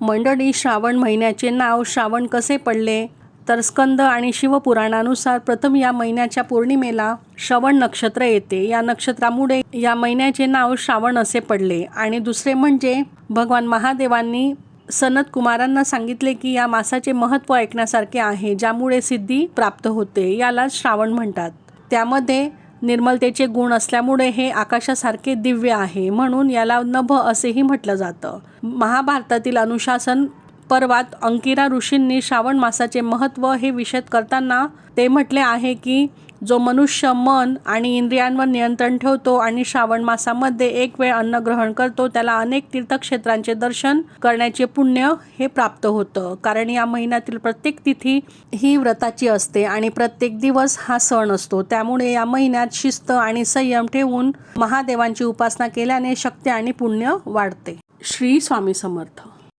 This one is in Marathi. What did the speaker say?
मंडळी, श्रावण महिन्याचे नाव श्रावण कसे पडले? तर स्कंद आणि शिवपुराणानुसार प्रथम या महिन्याच्या पौर्णिमेला श्रवण नक्षत्र येते. या नक्षत्रामुळे या महिन्याचे नाव श्रावण असे पडले. आणि दुसरे म्हणजे भगवान महादेवांनी सनत कुमारांना सांगितले की या मासाचे महत्त्व ऐकण्यासारखे आहे, ज्यामुळे सिद्धी प्राप्त होते. याला श्रावण म्हणतात. त्यामध्ये निर्मलतेचे गुण असल्यामुळे हे आकाशासारखे दिव्य आहे, म्हणून याला नभ असेही म्हटलं जातं. महाभारतातील अनुशासन पर्वात अंकिरा ऋषींनी श्रावण मासाचे महत्त्व हे विशद करताना ते म्हटले आहे की जो मनुष्य मन आणि इंद्रियांवर नियंत्रण ठेवतो आणि श्रावण मासामध्ये एक वेळ अन्न ग्रहण करतो, त्याला अनेक तीर्थक्षेत्रांचे दर्शन करण्याचे पुण्य हे प्राप्त होतं. कारण या महिन्यातील प्रत्येक तिथी ही व्रताची असते आणि प्रत्येक दिवस हा सण असतो. त्यामुळे या महिन्यात शिस्त आणि संयम ठेवून महादेवांची उपासना केल्याने शक्ती आणि पुण्य वाढते. श्री स्वामी समर्थ.